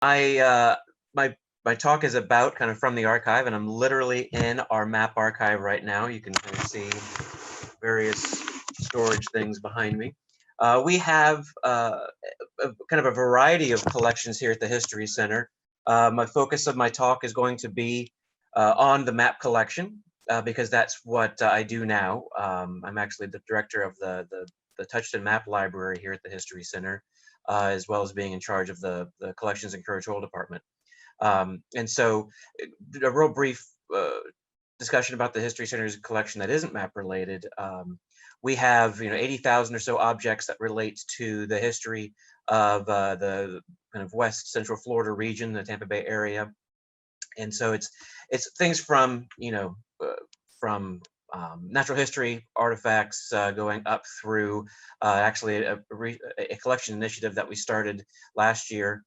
My talk is about kind of from the archive, and I'm literally in our map archive right now. You can kind of see various storage things behind me. We have kind of a variety of collections here at the History Center. My focus of my talk is going to be on the map collection because that's what I do now. I'm actually the director of the Touchton Map Library here at the History Center, as well as being in charge of the Collections and Curatorial Department. And so a real brief discussion about the History Center's collection that isn't map related. We have 80,000 or so objects that relate to the history of the kind of West Central Florida region, the Tampa Bay area. And so it's things from from natural history artifacts going up through actually a collection initiative that we started last year,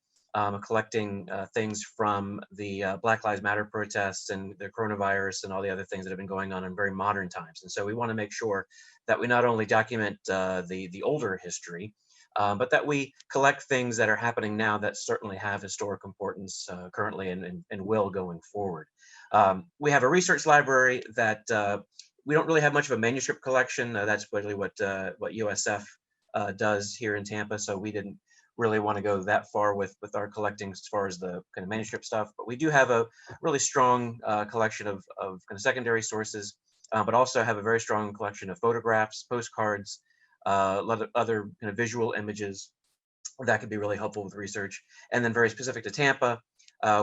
collecting things from the Black Lives Matter protests and the coronavirus and all the other things that have been going on in very modern times. And so we want to make sure that we not only document the older history, but that we collect things that are happening now that certainly have historic importance currently and will going forward. We have a research library that we don't really have much of a manuscript collection. That's really what USF does here in Tampa. So we didn't really want to go that far with our collecting as far as the kind of manuscript stuff. But we do have a really strong collection of kind of secondary sources, but also have a very strong collection of photographs, postcards, other kind of visual images that could be really helpful with research. And then very specific to Tampa,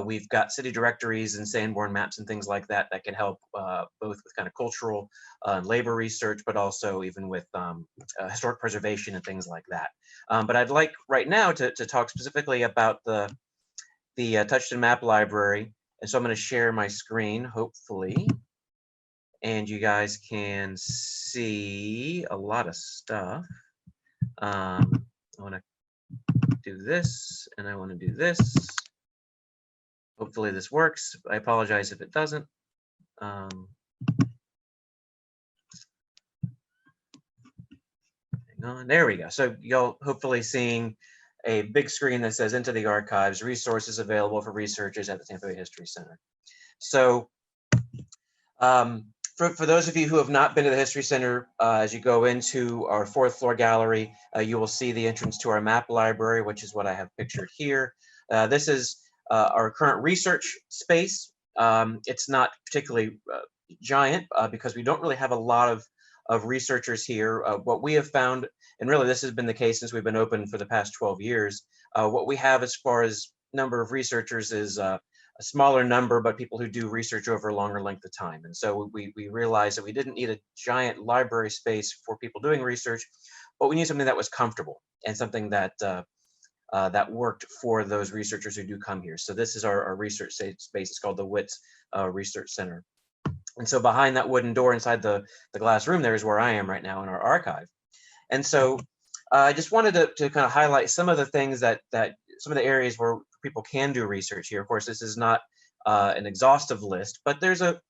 we've got city directories and Sanborn maps and things like that that can help both with kind of cultural and labor research, but also even with historic preservation and things like that. But I'd like right now to talk specifically about the Touchton Map Library. And so I'm going to share my screen, hopefully, and you guys can see a lot of stuff. I want to do this, and I want to do this. Hopefully this works. I apologize if it doesn't. Hang on, there we go. So you'll hopefully seeing a big screen that says Into the Archives, resources available for researchers at the Tampa Bay History Center. So for those of you who have not been to the History Center, as you go into our 4th floor gallery, you will see the entrance to our map library, which is what I have pictured here. This is our current research space. It's not particularly giant because we don't really have a lot of researchers here. What we have found, and really this has been the case since we've been open for the past 12 years, what we have as far as number of researchers is a smaller number, but people who do research over a longer length of time. And so we realized that we didn't need a giant library space for people doing research, but we need something that was comfortable and something that that worked for those researchers who do come here. So this is our research space. It's called the Witts Research Center. And so behind that wooden door inside the glass room there is where I am right now in our archive. And so I just wanted to kind of highlight some of the things that some of the areas where people can do research here. Of course, this is not an exhaustive list, but there's a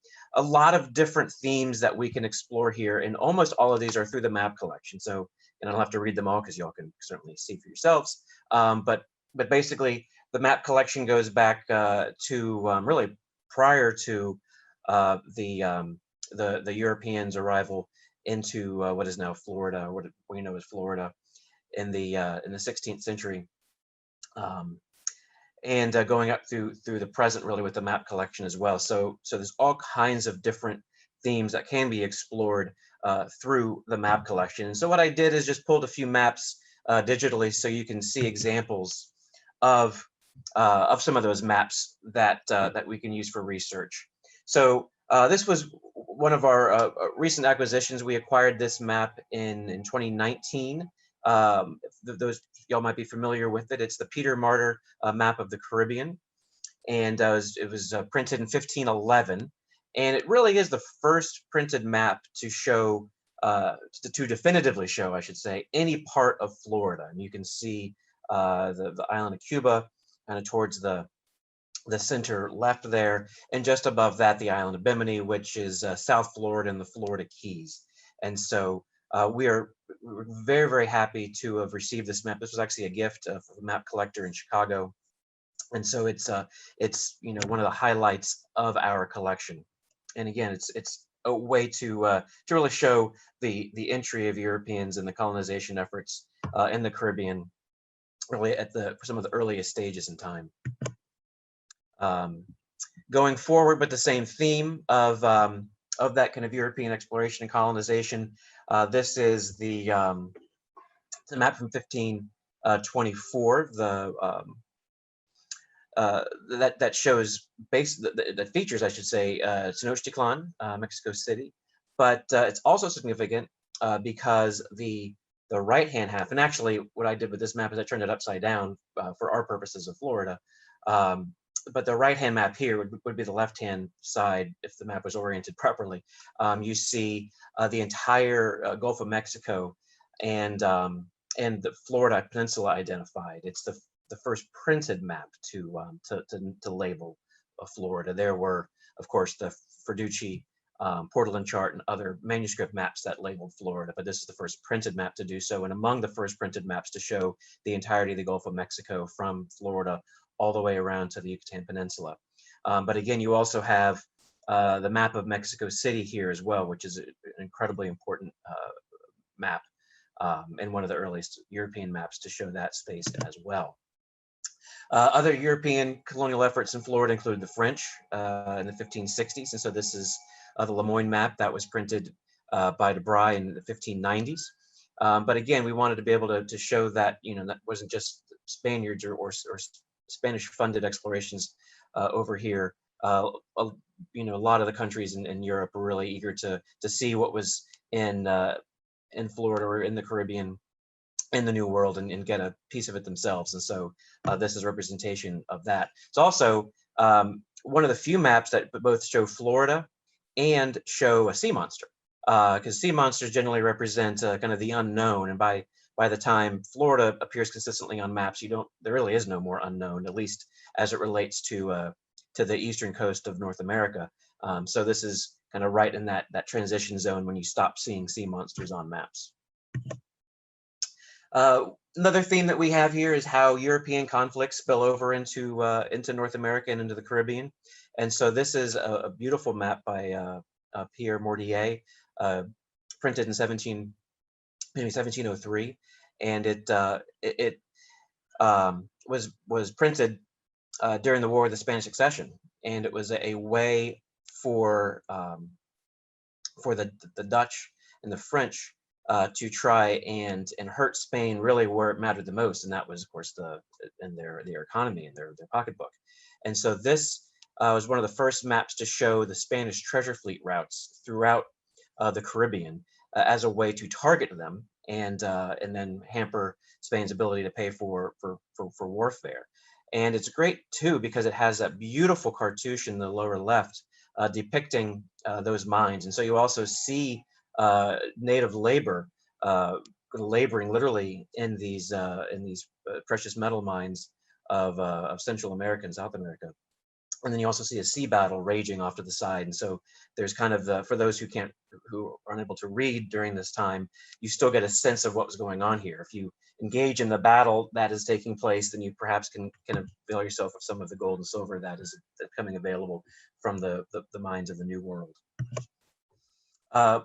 lot of different themes that we can explore here, and almost all of these are through the map collection. So, and I don't have to read them all because y'all can certainly see for yourselves. But basically, the map collection goes back to really prior to the Europeans' arrival into what is now Florida, or what we know as Florida, in the 16th century. And going up through the present, really, with the map collection as well. So there's all kinds of different themes that can be explored through the map collection. And so what I did is just pulled a few maps digitally, so you can see examples of some of those maps that we can use for research. So this was one of our recent acquisitions. We acquired this map in 2019. Those y'all might be familiar with it. It's the Peter Martyr Map of the Caribbean, and it was printed in 1511, and it really is the first printed map to show, to definitively show, I should say, any part of Florida. And you can see the island of Cuba kind of towards the center left there, and just above that, the island of Bimini, which is South Florida and the Florida Keys. And so we're very, very happy to have received this map. This was actually a gift from a map collector in Chicago. And so it's one of the highlights of our collection. And again, it's a way to really show the entry of Europeans and the colonization efforts in the Caribbean, really at some of the earliest stages in time. Going forward with the same theme of that kind of European exploration and colonization, this is the map from 1524. That shows that features, I should say, Tenochtitlan, Mexico City, but it's also significant because the right-hand half, and actually what I did with this map is I turned it upside down for our purposes of Florida. But the right-hand map here would be the left-hand side if the map was oriented properly. You see the entire Gulf of Mexico and the Florida Peninsula identified. It's the first printed map to label Florida. There were, of course, the Ferducci Portolan chart and other manuscript maps that labeled Florida, but this is the first printed map to do so, and among the first printed maps to show the entirety of the Gulf of Mexico from Florida all the way around to the Yucatan Peninsula. But again, you also have the map of Mexico City here as well, which is an incredibly important map and one of the earliest European maps to show that space as well. Other European colonial efforts in Florida included the French in the 1560s, and so this is the Lemoine Map that was printed by de Bry in the 1590s. But again, we wanted to be able to show that that wasn't just Spaniards or Spanish-funded explorations over here. A lot of the countries in Europe were really eager to see what was in Florida or in the Caribbean, in the New World, and get a piece of it themselves. And so this is representation of that. It's also one of the few maps that both show Florida and show a sea monster, because sea monsters generally represent kind of the unknown. And by the time Florida appears consistently on maps, there really is no more unknown, at least as it relates to the eastern coast of North America. So this is kind of right in that transition zone when you stop seeing sea monsters on maps. Another theme that we have here is how European conflicts spill over into North America and into the Caribbean. And so this is a beautiful map by Pierre Mortier, printed in 1703, and it was printed during the War of the Spanish Succession, and it was a way for the Dutch and the French to try and hurt Spain really where it mattered the most, and that was, of course, their economy and their pocketbook. And so this was one of the first maps to show the Spanish treasure fleet routes throughout the Caribbean as a way to target them and then hamper Spain's ability to pay for warfare. And it's great too because it has that beautiful cartouche in the lower left depicting those mines, and so you also see native labor laboring literally in these precious metal mines of Central America and South America. And then you also see a sea battle raging off to the side. And so there's kind of for those who are unable to read during this time, you still get a sense of what was going on here. If you engage in the battle that is taking place, then you perhaps can avail yourself of some of the gold and silver that is becoming available from the mines of the New World. A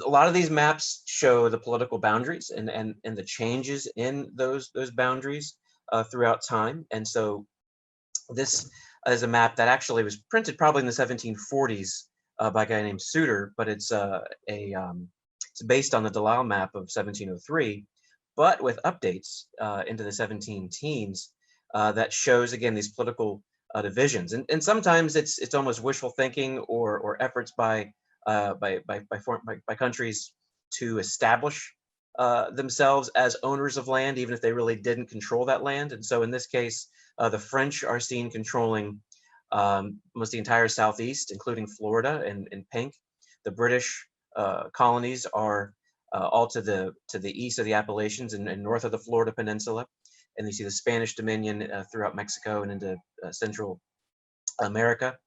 lot of these maps show the political boundaries and the changes in those boundaries throughout time. And so this is a map that actually was printed probably in the 1740s by a guy named Suter, but it's based on the Delisle map of 1703, but with updates into the 17 teens that shows again these political divisions. And sometimes it's almost wishful thinking or efforts by countries to establish themselves as owners of land, even if they really didn't control that land. And so in this case, the French are seen controlling almost the entire southeast, including Florida in pink. The British colonies are all to the east of the Appalachians and north of the Florida Peninsula. And you see the Spanish dominion throughout Mexico and into Central America.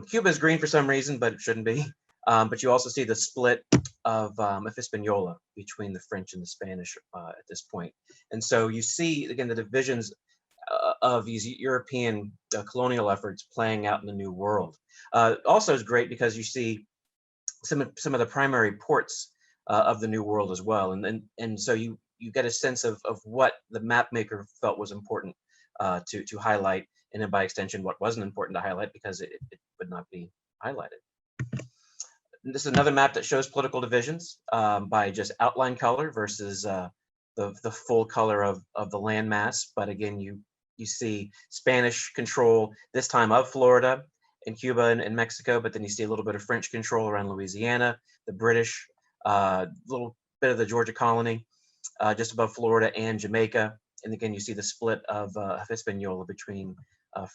Cuba is green for some reason, but it shouldn't be. But you also see the split of Hispaniola between the French and the Spanish at this point. And so you see, again, the divisions of these European colonial efforts playing out in the New World. Also is great because you see some of the primary ports of the New World as well, and so you get a sense of what the map maker felt was important to highlight, and then by extension what wasn't important to highlight because it would not be highlighted. This is another map that shows political divisions by just outline color versus the full color of the landmass. But again, you see Spanish control this time of Florida and Cuba and Mexico, but then you see a little bit of French control around Louisiana, the British, little bit of the Georgia colony just above Florida and Jamaica. And again, you see the split of Hispaniola between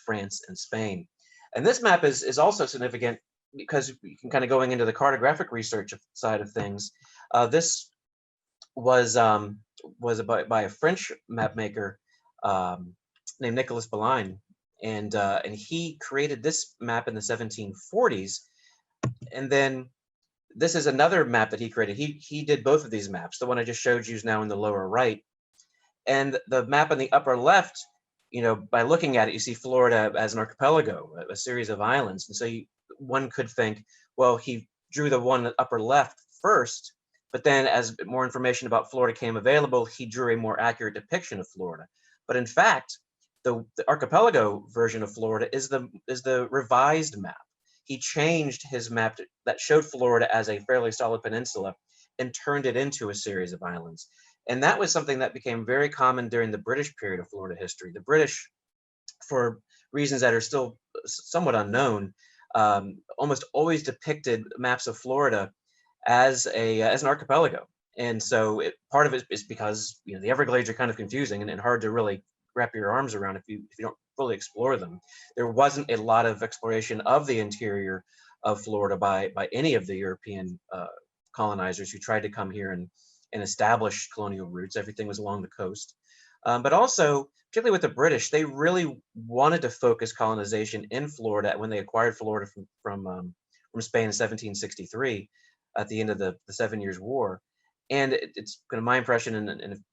France and Spain. And this map is also significant because you can kind of going into the cartographic research side of things. This was by a French map maker named Nicolas Belin, and he created this map in the 1740s. And then this is another map that he created. He did both of these maps. The one I just showed you is now in the lower right, and the map in the upper left. You know, by looking at it, you see Florida as an archipelago, a series of islands, and so one could think, well, he drew the one in the upper left first, but then as more information about Florida came available, he drew a more accurate depiction of Florida. But in fact, the archipelago version of Florida is the revised map. He changed his map that showed Florida as a fairly solid peninsula and turned it into a series of islands. And that was something that became very common during the British period of Florida history. The British, for reasons that are still somewhat unknown, almost always depicted maps of Florida as an archipelago. And so part of it is because the Everglades are kind of confusing and hard to really wrap your arms around if you don't fully explore them. There wasn't a lot of exploration of the interior of Florida by any of the European colonizers who tried to come here and establish colonial roots. Everything was along the coast. But also, particularly with the British, they really wanted to focus colonization in Florida when they acquired Florida from Spain in 1763 at the end of the 7 Years' War. And it's kind of my impression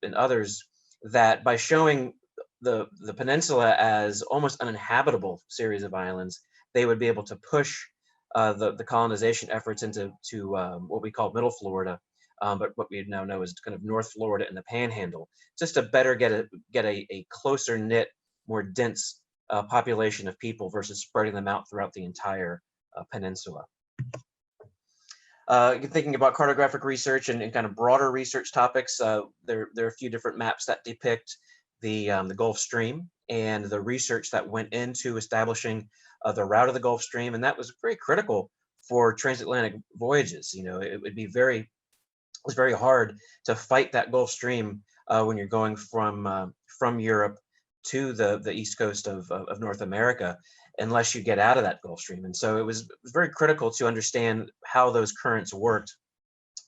and others that by showing the peninsula as almost uninhabitable series of islands, they would be able to push the colonization efforts into what we call Middle Florida, but what we now know is kind of North Florida and the Panhandle, just to better get a closer knit, more dense population of people versus spreading them out throughout the entire peninsula. Thinking about cartographic research and kind of broader research topics, there are a few different maps that depict the Gulf Stream and the research that went into establishing the route of the Gulf Stream, and that was very critical for transatlantic voyages. It would be it was very hard to fight that Gulf Stream when you're going from Europe to the east coast of North America, unless you get out of that Gulf Stream. And so it was very critical to understand how those currents worked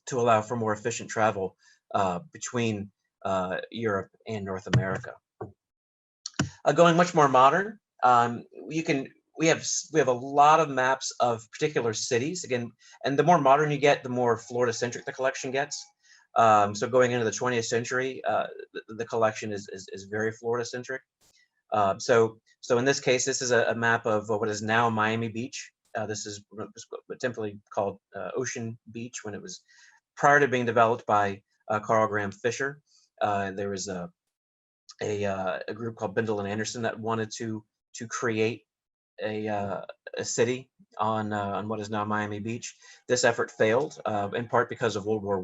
to allow for more efficient travel between Europe and North America. Going much more modern, we have a lot of maps of particular cities again, and the more modern you get, the more Florida-centric the collection gets. So going into the 20th century, the collection is very Florida-centric. So in this case, this is a map of what is now Miami Beach. This is typically called Ocean Beach when it was prior to being developed by Carl Graham Fisher. There was a group called Bindle and Anderson that wanted to create a city on what is now Miami Beach. This effort failed in part because of World War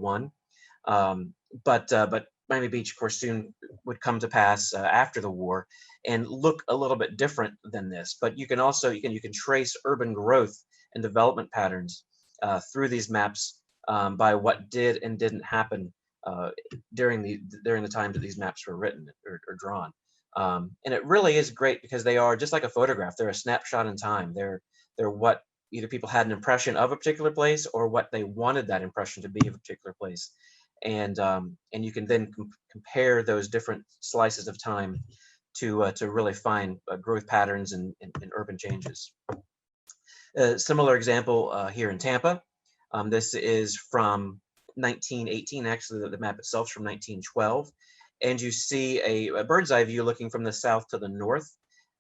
I. But Miami Beach, of course, soon would come to pass after the war and look a little bit different than this. But you can also you can trace urban growth and development patterns through these maps by what did and didn't happen during the time that these maps were written or drawn. And it really is great because they are just like a photograph. They're a snapshot in time. They're what either people had an impression of a particular place or what they wanted that impression to be of a particular place. And you can then compare those different slices of time to really find growth patterns and urban changes. A similar example here in Tampa. This is from 1918. Actually, the map itself is from 1912. and you see a bird's eye view looking from the south to the north,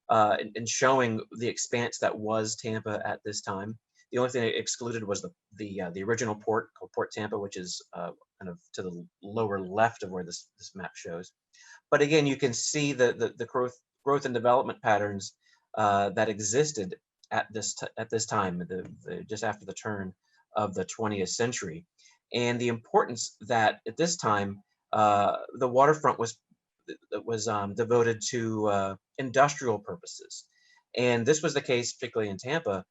and showing the expanse that was Tampa at this time. The only thing excluded was the original port called Port Tampa, which is kind of to the lower left of where this map shows. But again, you can see the growth and development patterns that existed at this time, just after the turn of the 20th century, and the importance that at this time the waterfront was devoted to industrial purposes. And this was the case, particularly in Tampa,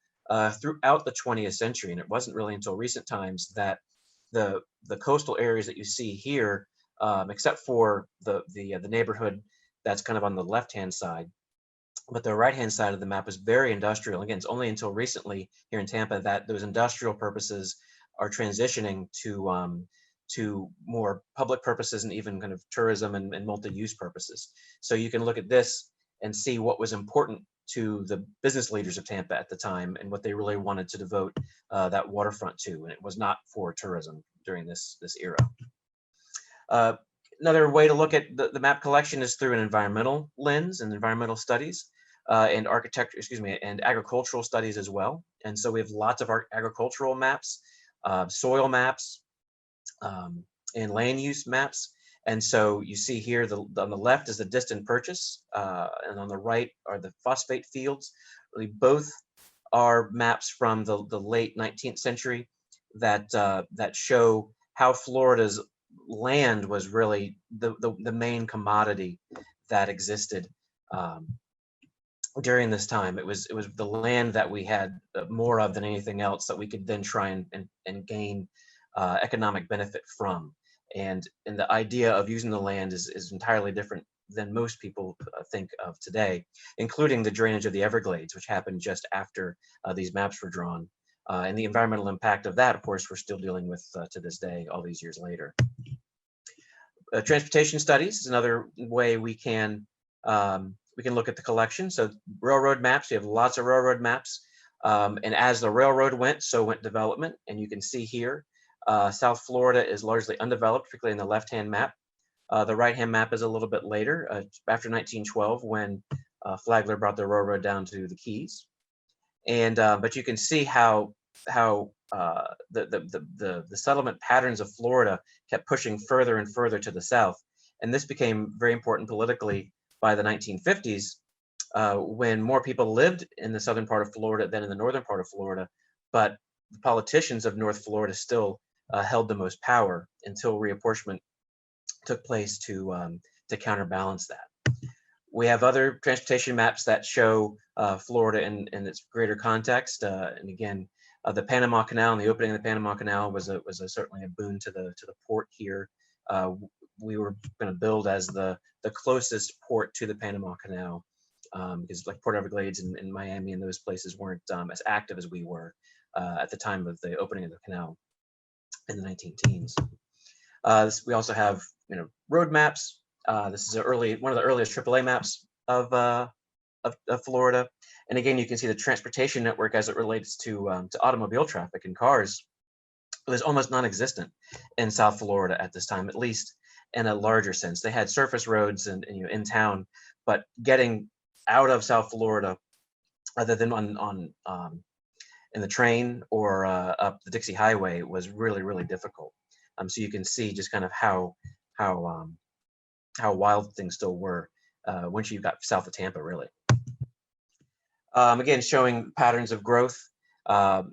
throughout the 20th century. And it wasn't really until recent times that the coastal areas that you see here, except for the neighborhood that's kind of on the left-hand side, but the right-hand side of the map is very industrial. Again, it's only until recently here in Tampa that those industrial purposes are transitioning to more public purposes and even kind of tourism and multi-use purposes. So you can look at this and see what was important to the business leaders of Tampa at the time and what they really wanted to devote that waterfront to, and it was not for tourism during this era. Another way to look at the map collection is through an environmental lens and environmental studies and and agricultural studies as well. And so we have lots of agricultural maps, soil maps, and land use maps. And so you see here, on the left is the distant purchase, and on the right are the phosphate fields. Really, both are maps from the late 19th century that show how Florida's land was really the main commodity that existed during this time. It was the land that we had more of than anything else that we could then try and gain economic benefit from. And the idea of using the land is entirely different than most people think of today, including the drainage of the Everglades, which happened just after these maps were drawn. And the environmental impact of that, of course, we're still dealing with to this day, all these years later. Transportation studies is another way we can look at the collection. So railroad maps, we have lots of railroad maps. And as the railroad went, so went development. And you can see here, South Florida is largely undeveloped, particularly in the left-hand map. The right-hand map is a little bit later, after 1912, when Flagler brought the railroad down to the Keys. And but you can see how the settlement patterns of Florida kept pushing further and further to the south. And this became very important politically by the 1950s, when more people lived in the southern part of Florida than in the northern part of Florida. But the politicians of North Florida still held the most power until reapportionment took place to counterbalance that. We have other transportation maps that show Florida in its greater context. And again, the Panama Canal and the opening of the Panama Canal was certainly a boon to the port here. We were going to build as the closest port to the Panama Canal, because like Port Everglades and Miami and those places weren't as active as we were at the time of the opening of the canal in the 19-teens. We also have road maps. This is one of the earliest AAA maps of Florida. And again, you can see the transportation network as it relates to automobile traffic and cars. It was almost non-existent in South Florida at this time, at least in a larger sense. They had surface roads and in town, but getting out of South Florida, other than in the train or up the Dixie Highway, was really, really difficult. So you can see just kind of how wild things still were once you got south of Tampa, really. Again, showing patterns of growth.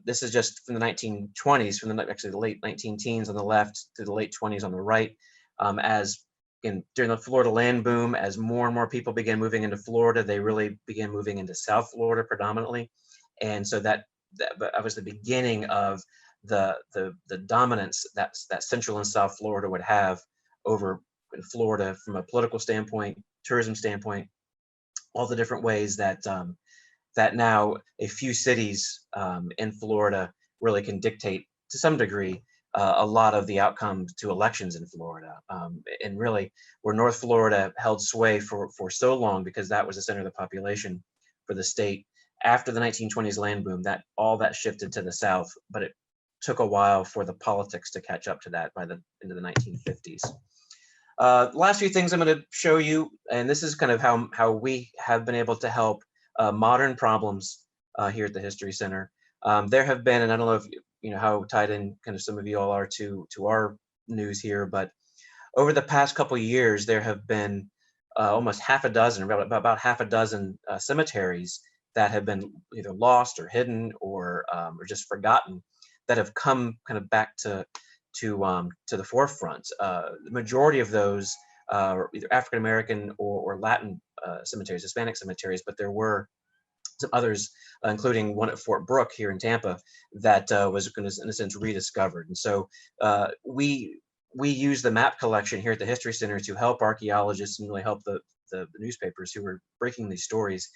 This is just from the 1920s, from the late 19-teens on the left to the late 20s on the right. During the Florida land boom, as more and more people began moving into Florida, they really began moving into South Florida predominantly. And so that was the beginning of the dominance that Central and South Florida would have over Florida from a political standpoint, tourism standpoint, all the different ways that now a few cities in Florida really can dictate to some degree a lot of the outcomes to elections in Florida. And really, where North Florida held sway for so long, because that was the center of the population for the state, after the 1920s land boom, all that shifted to the south, but it took a while for the politics to catch up to that by the end of the 1950s. Last few things I'm going to show you, and this is kind of how we have been able to help modern problems here at the History Center. There have been, and I don't know if you know how tied in kind of some of you all are to our news here, but over the past couple of years, there have been almost half a dozen, about half a dozen cemeteries that have been either lost or hidden or just forgotten, that have come kind of back to the forefront. The majority of those are either African American or Latin cemeteries, Hispanic cemeteries, but there were some others, including one at Fort Brooke here in Tampa, that was, in a sense, rediscovered. And so we use the map collection here at the History Center to help archaeologists and really help the newspapers who were breaking these stories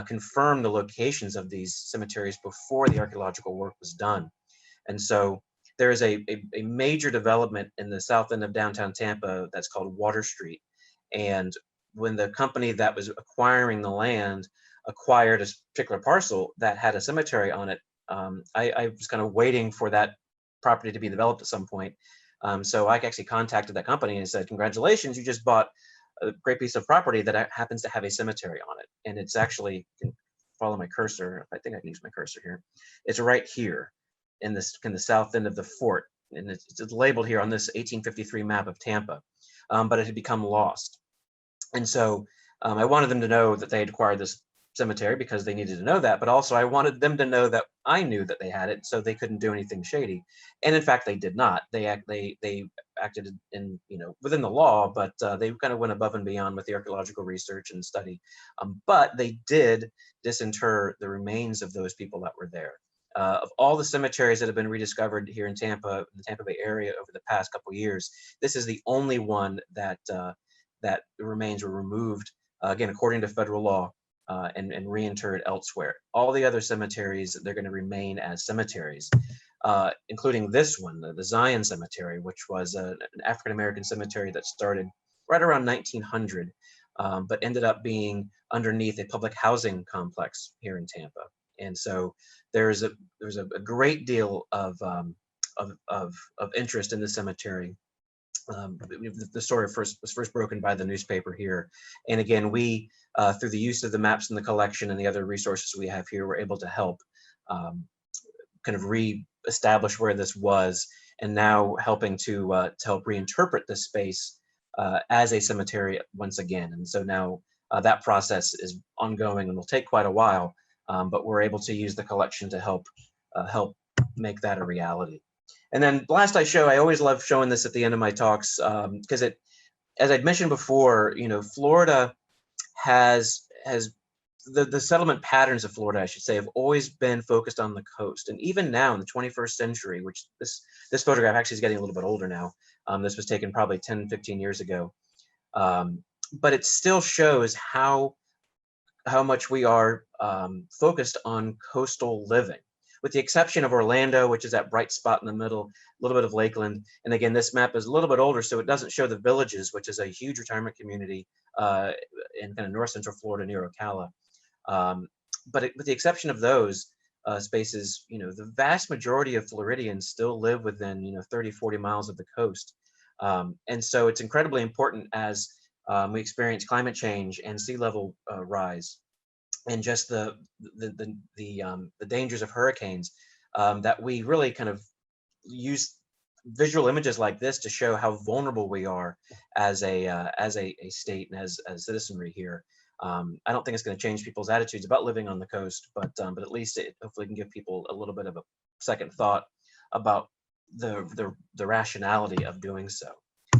confirm the locations of these cemeteries before the archaeological work was done. And so there is a major development in the south end of downtown Tampa that's called Water Street. And when the company that was acquiring the land acquired a particular parcel that had a cemetery on it, I was kind of waiting for that property to be developed at some point. So I actually contacted that company and said, congratulations, you just bought a great piece of property that happens to have a cemetery on it. And it's actually, you can follow my cursor, I think I can use my cursor here. It's right here in the south end of the fort. And it's labeled here on this 1853 map of Tampa, but it had become lost. And so I wanted them to know that they had acquired this cemetery because they needed to know that, but also I wanted them to know that I knew that they had it, so they couldn't do anything shady. And in fact, they did not. They acted in, within the law, but they kind of went above and beyond with the archaeological research and study. But they did disinter the remains of those people that were there. Of all the cemeteries that have been rediscovered here in Tampa, the Tampa Bay area over the past couple of years, this is the only one that that the remains were removed, again, according to federal law, and reinterred elsewhere. All the other cemeteries, they're going to remain as cemeteries, including this one, the Zion Cemetery, which was an African-American cemetery that started right around 1900, but ended up being underneath a public housing complex here in Tampa. And so there's a great deal of interest in the cemetery. The story was first broken by the newspaper here. And again, we, through the use of the maps in the collection and the other resources we have here, were able to help kind of re-establish where this was, and now helping to help reinterpret this space as a cemetery once again. And so now that process is ongoing and will take quite a while, but we're able to use the collection to help make that a reality. And then last I always love showing this at the end of my talks, because as I'd mentioned before, Florida has the settlement patterns of Florida, I should say, have always been focused on the coast. And even now in the 21st century, which this photograph actually is getting a little bit older now. This was taken probably 10, 15 years ago. But it still shows how much we are focused on coastal living, with the exception of Orlando, which is that bright spot in the middle, a little bit of Lakeland. And again, this map is a little bit older, so it doesn't show the Villages, which is a huge retirement community in kind of north central Florida near Ocala. But with the exception of those spaces, the vast majority of Floridians still live within, 30, 40 miles of the coast. And so it's incredibly important as we experience climate change and sea level rise, and just the dangers of hurricanes, that we really kind of use visual images like this to show how vulnerable we are as a state and as citizenry here. I don't think it's going to change people's attitudes about living on the coast, but at least it hopefully can give people a little bit of a second thought about the rationality of doing so.